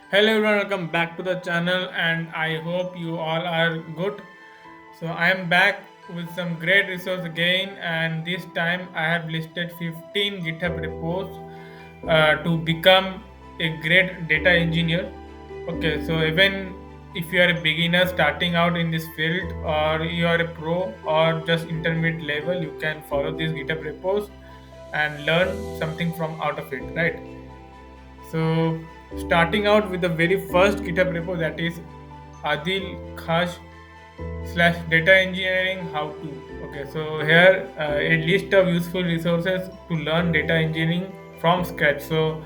Hello everyone, welcome back to the channel and I hope you all are good. So I am back with some great resource again and this time I have listed 15 GitHub repos to become a great data engineer. Okay, so even if you are a beginner starting out in this field or you are a pro or just intermediate level, you can follow these GitHub repos and learn something from out of it, right? So, starting out with the very first GitHub repo, that is Adil Khash slash data engineering how to. Okay, so here a list of useful resources to learn data engineering from scratch. So,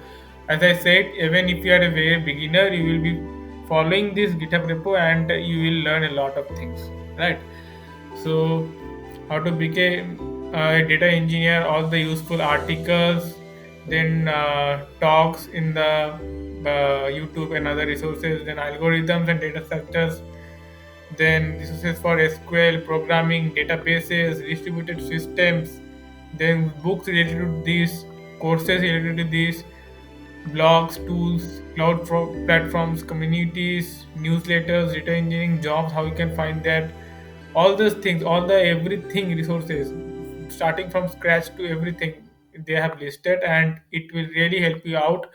as I said, even if you are a very beginner, you will be following this GitHub repo and you will learn a lot of things, right? So, how to become a data engineer, all the useful articles, then talks in the YouTube and other resources, then algorithms and data structures, then resources for SQL, programming, databases, distributed systems, then books related to this, courses related to this, blogs, tools, platforms, communities, newsletters, data engineering jobs, how you can find that, all those things, all the everything resources, starting from scratch to everything they have listed, and it will really help you out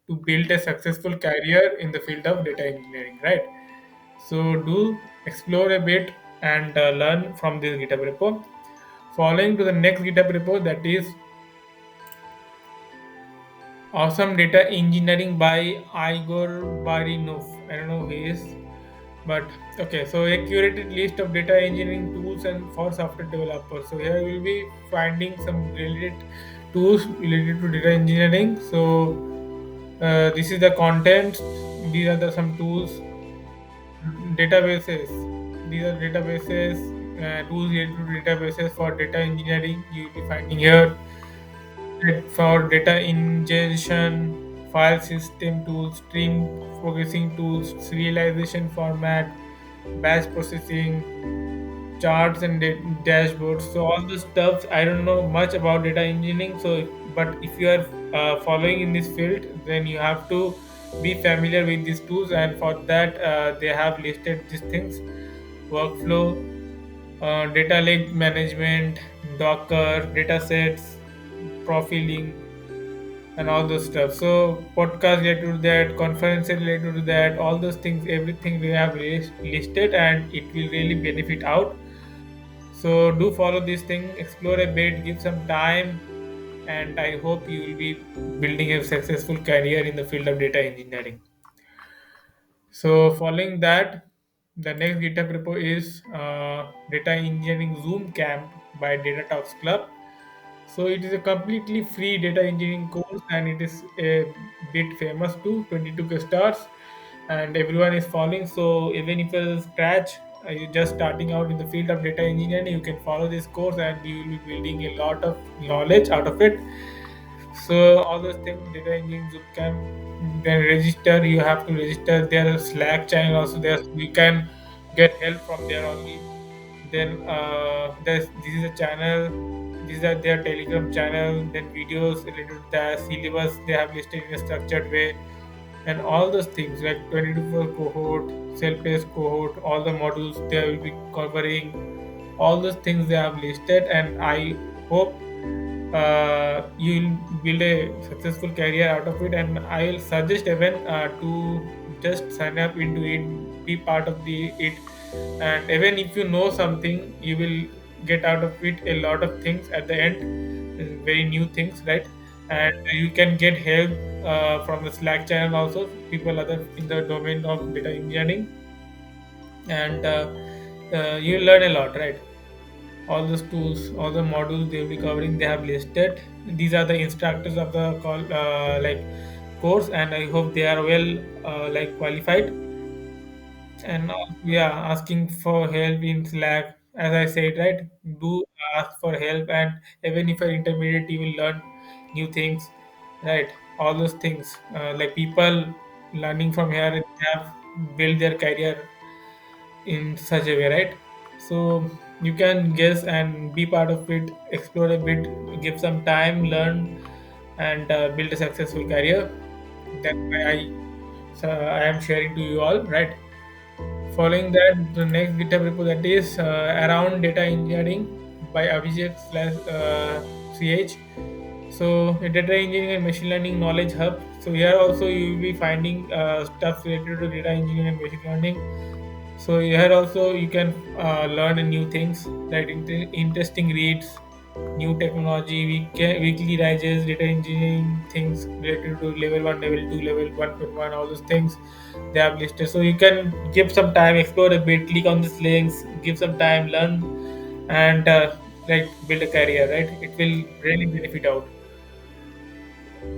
to build a successful career in the field of data engineering, right? So do explore a bit and learn from this GitHub repo. Following to the next GitHub repo, that is Awesome Data Engineering by Igor Barinov. I don't know who he is, but okay. So a curated list of data engineering tools and for software developers. So here we will be finding some related tools related to data engineering. So this is the content. These are the some tools, databases. These are databases, tools related to databases for data engineering. You will be finding here for data ingestion, file system tools, stream processing tools, serialization format, batch processing, charts and dashboards. So all the stuff I don't know much about data engineering. So, but if you are following in this field, then you have to be familiar with these tools, and for that they have listed these things: workflow, data lake management, Docker, data sets, profiling, and all those stuff. So podcast related to that, conferences related to that, all those things, everything we have listed, and it will really benefit out. So do follow this thing, explore a bit, give some time, and I hope you will be building a successful career in the field of data engineering. So following that, the next GitHub repo is Data Engineering Zoom Camp by Data Talks Club. So it is a completely free data engineering course and it is a bit famous too, 22K stars, and everyone is following. So even if you're scratch, you're just starting out in the field of data engineering, you can follow this course and you will be building a lot of knowledge out of it. So all those things, data engineering bootcamp, then register. You have to register. There is Slack channel also there. So you can get help from there only. Then this is a channel. These are their Telegram channel. Then videos related to the syllabus they have listed in a structured way, and all those things like 22 for cohort, self-paced cohort, all the modules they will be covering. All those things they have listed, and I hope you'll build a successful career out of it. And I'll suggest even to just sign up into it, be part of the it, and even if you know something, you will get out of it a lot of things at the end, very new things, right? And you can get help from the Slack channel also, people other in the domain of data engineering, and you learn a lot, right? All those tools, all the modules they will be covering, they have listed. These are the instructors of the course, and I hope they are well qualified. And yeah, asking for help in Slack, as I said, right? Do ask for help, and even if you're intermediate, you will learn new things, right? All those things, like people learning from here, they have built their career in such a way, right? So you can guess and be part of it, explore a bit, give some time, learn, and build a successful career. That's why I So I am sharing to you all, right? Following that, the next GitHub repo that is around data engineering by Abhijit slash CH. So a data engineering and machine learning knowledge hub. So here also you will be finding stuff related to data engineering and machine learning. So here also you can learn new things like interesting reads, new technology, weekly rises, data engineering things related to level one, level two, level 1.1, all those things they have listed. So you can give some time, explore a bit, click on these links, give some time, learn, and like build a career. Right? It will really benefit out.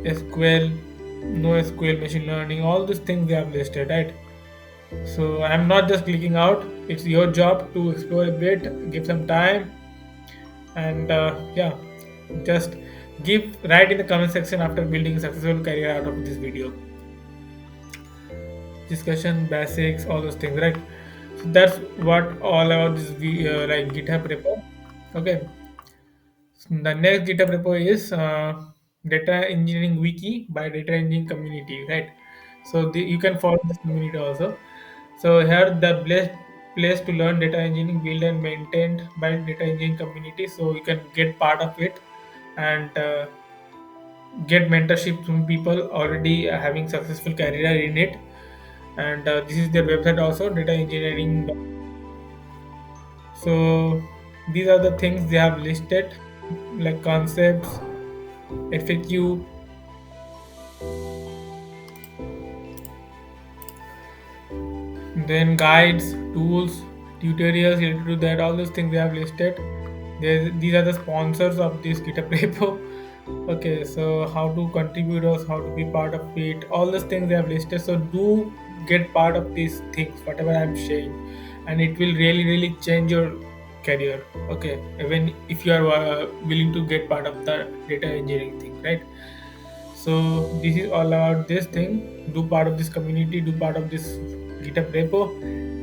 SQL, no SQL, machine learning, all these things they have listed. Right? So I'm not just clicking out. It's your job to explore a bit, give some time, and yeah, just give right in the comment section after building a successful career out of this video. Discussion, basics, all those things, right? So that's what all about this like GitHub repo. Okay. So the next GitHub repo is data engineering wiki by data engineering community, right? So you can follow this community also. So here the best place to learn data engineering built and maintained by data engineering community. So you can get part of it and get mentorship from people already having successful career in it. And this is their website also, data engineering. So these are the things they have listed, like concepts, FAQ, then guides, tools, tutorials related to that, all those things they have listed. These are the sponsors of this GitHub repo. Okay, so how to contribute us, how to be part of it, all those things they have listed. So do get part of these things, whatever I'm saying, and it will really, really change your career. Okay, even if you are willing to get part of the data engineering thing, right? So this is all about this thing. Do part of this community, do part of this GitHub repo,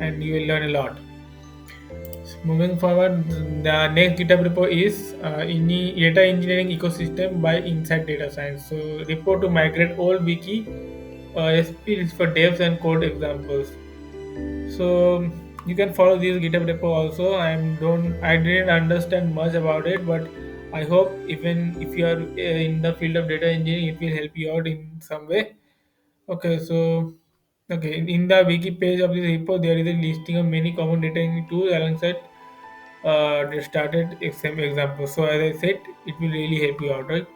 and you will learn a lot. So moving forward, the next GitHub repo is data engineering ecosystem by Inside Data Science. So repo to migrate old wiki. SP is for devs and code examples. So you can follow this GitHub repo also. I didn't understand much about it, but I hope even if you are in the field of data engineering, it will help you out in some way. Okay, so okay, in the wiki page of this repo, there is a listing of many common data engineering tools alongside the started example. So as I said, it will really help you out, right?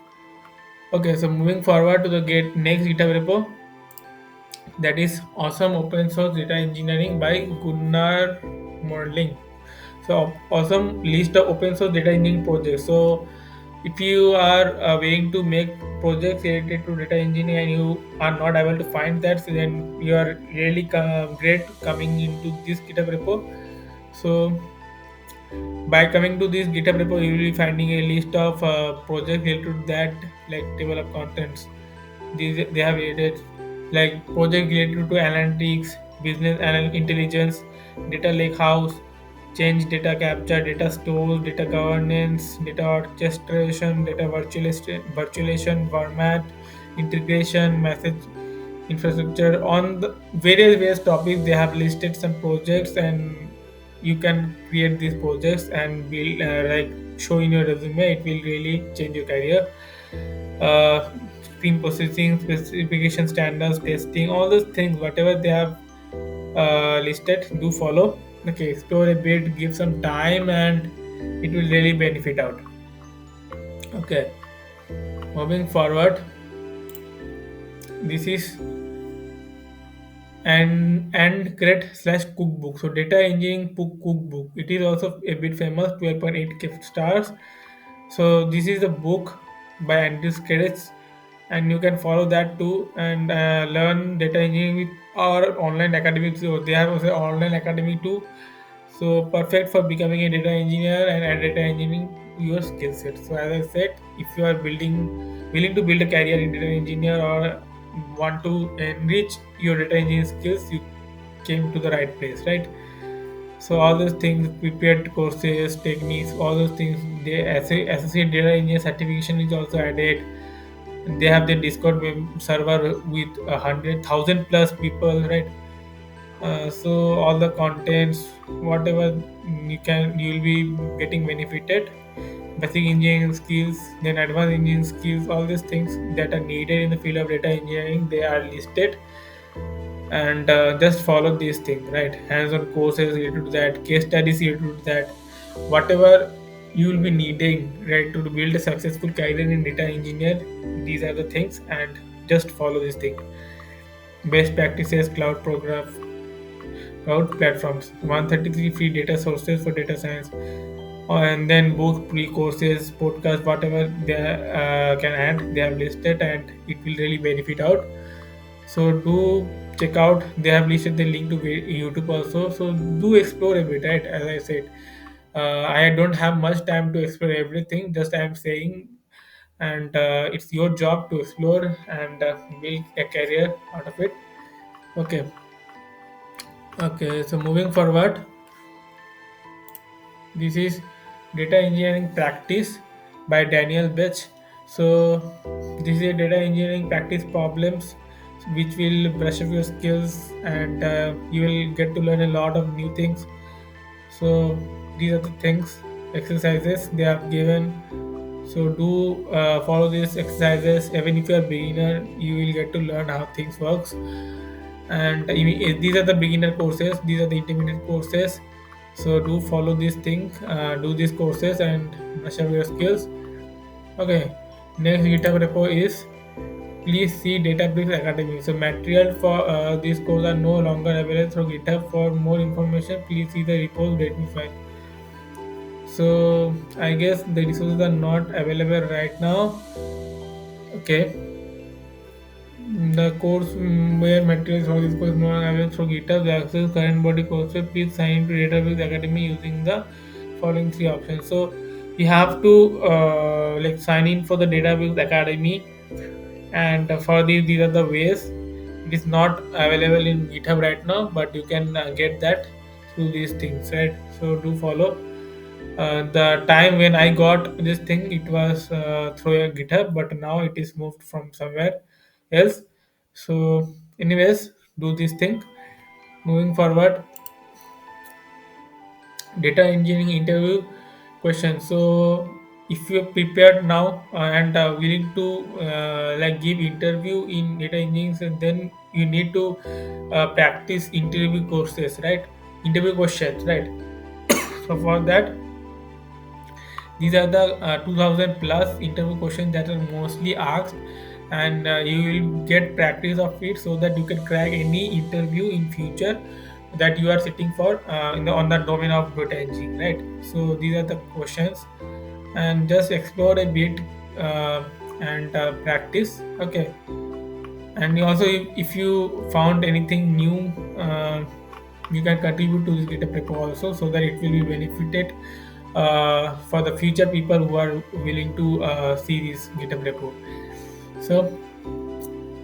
Okay, so moving forward to the next GitHub repo, that is awesome open source data engineering by Gunnar Morling. So awesome list of open source data engineering projects. So if you are willing to make projects related to data engineering and you are not able to find that, so then you are really great coming into this GitHub repo. So by coming to this GitHub repo, you will be finding a list of projects related to that, like table of contents. These they have added like project related to analytics, business intelligence, data lakehouse, change data capture, data stores, data governance, data orchestration, data virtualization format, integration, message infrastructure. On the various topics, they have listed some projects, and you can create these projects and build like show in your resume. It will really change your career. uh, Stream processing, specification standards, testing, all those things, whatever they have listed, do follow. Okay, explore a bit, give some time, and it will really benefit out. Okay, moving forward, this is and create slash cookbook. So data engineering book cookbook. It is also a bit famous, 12.8 stars. So this is the book by Andrew Credits, and you can follow that too and learn data engineering with our online academy. So they have also online academy too. So perfect for becoming a data engineer and add data engineering to your skill set. So as I said, if you are willing to build a career in data engineer or want to enrich your data engineering skills, you came to the right place, right? So all those things, prepared courses, techniques, all those things, the associate data engineer certification is also added. They have their Discord server with 100,000 plus people, right? So all the contents, whatever you'll be getting benefited. Basic engineering skills, then advanced engineering skills, all these things that are needed in the field of data engineering, they are listed. And just follow these things, right? Hands-on courses related to that, case studies related to that, whatever you will be needing, right, to build a successful career in data engineer. These are the things, and just follow this thing. Best practices, cloud platforms, 133 free data sources for data science, and then book, pre-courses, podcast, whatever they can add, they have listed, and it will really benefit out. So do check out, they have listed the link to YouTube also, so do explore a bit, right? As I said, I don't have much time to explore everything, just I am saying. And it's your job to explore and build a career out of it. Okay. Okay, so moving forward, this is Data Engineering Practice by Daniel Betch. So this is a data engineering practice problems which will brush up your skills, and you will get to learn a lot of new things. So these are the things, exercises they have given. So do follow these exercises. Even if you are beginner, you will get to learn how things works. And these are the beginner courses, these are the intermediate courses. So do follow this thing, do these courses and brush up your skills. Okay, next GitHub repo is, please see Databricks Academy. So material for this course are no longer available through GitHub. For more information, please see the repos readme file. So I guess the resources are not available right now. Okay. The course where materials for this course no longer available through GitHub. The access current body course. Please sign into Database Academy using the following three options. So you have to like sign in for the Database Academy, and for these are the ways. It is not available in GitHub right now, but you can get that through these things, right? So do follow. The time when I got this thing, it was through a GitHub, but now it is moved from somewhere else. So, anyways, do this thing. Moving forward, data engineering interview question. So, if you are prepared now and willing to like give interview in data engineering, so then you need to practice interview courses, right? Interview questions, right? So for that, these are the 2000 plus interview questions that are mostly asked, and you will get practice of it so that you can crack any interview in future that you are sitting for on the domain of data engineering, right? So these are the questions, and just explore a bit uh, and practice. Okay, and also if you found anything new, you can contribute to this GitHub repo also, so that it will be benefited for the future people who are willing to see this GitHub repo. So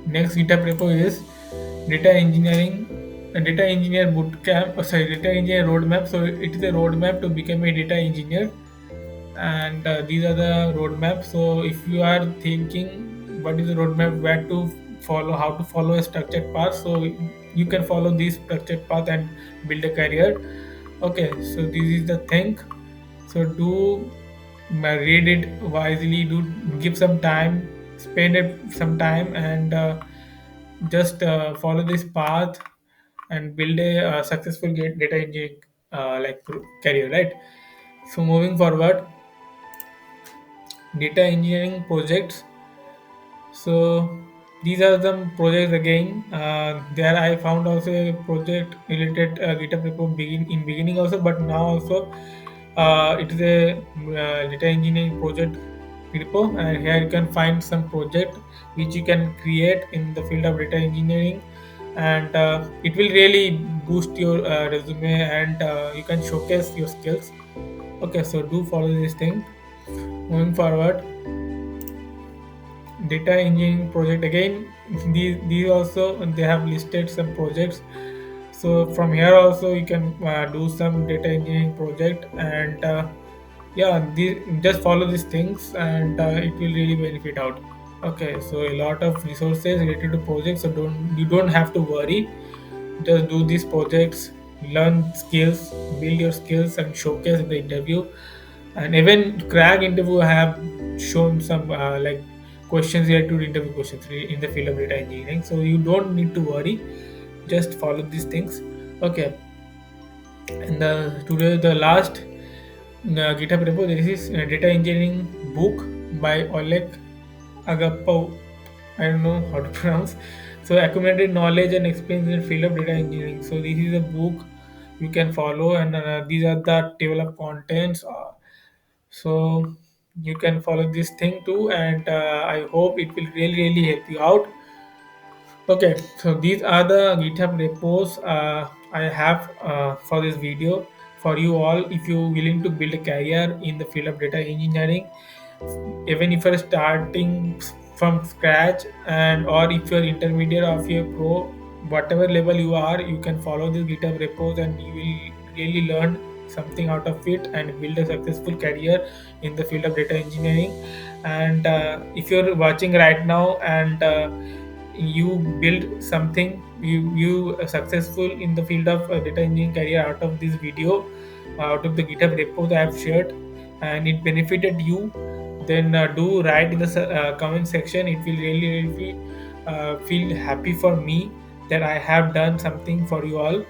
next GitHub repo is data engineering, data engineer bootcamp. Sorry, data engineer roadmap. So it is a roadmap to become a data engineer, and these are the roadmap. So if you are thinking what is the roadmap, where to follow, how to follow a structured path, so you can follow this structured path and build a career. Okay, so this is the thing. So do read it wisely, do give some time, spend it some time, and just follow this path and build a successful data engineering like career, right? So moving forward, data engineering projects. So these are some projects again. There I found also a project related GitHub repo beginning also, but now also it is a data engineering project repo, and here you can find some project which you can create in the field of data engineering, and it will really boost your resume, and you can showcase your skills. Okay, so do follow this thing. Moving forward, data engineering project again, these also they have listed some projects. So from here also you can do some data engineering project, and yeah, just follow these things, and it will really benefit out. Okay, so a lot of resources related to projects, so don't have to worry. Just do these projects, learn skills, build your skills, and showcase in the interview. And even crack interview have shown some like questions related to interview questions in the field of data engineering. So you don't need to worry. Just follow these things. Okay, and today the last GitHub repo, there is a data engineering book by Oleg Agapov. I don't know how to pronounce. So accumulated knowledge and experience in the field of data engineering. So this is a book you can follow, and these are the table of contents. So you can follow this thing too, and I hope it will really help you out. Okay, so these are the GitHub repos I have for this video for you all. If you willing to build a career in the field of data engineering, even if you're starting from scratch, and or if you're intermediate or if you're pro, whatever level you are, you can follow these GitHub repos and you will really learn something out of it and build a successful career in the field of data engineering. And if you're watching right now and you build something, you are successful in the field of data engineering career out of this video, out of the GitHub repo that I have shared, and it benefited you, then do write in the comment section. It will really feel happy for me that I have done something for you all.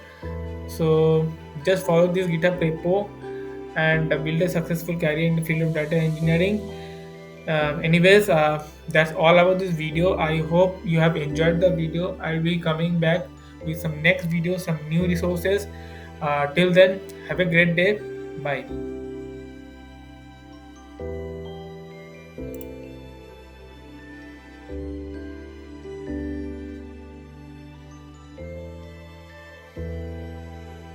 So just follow this GitHub repo and build a successful career in the field of data engineering. Anyways, that's all about this video. I hope you have enjoyed the video. I'll be coming back with some next video, some new resources. Till then, have a great day. Bye.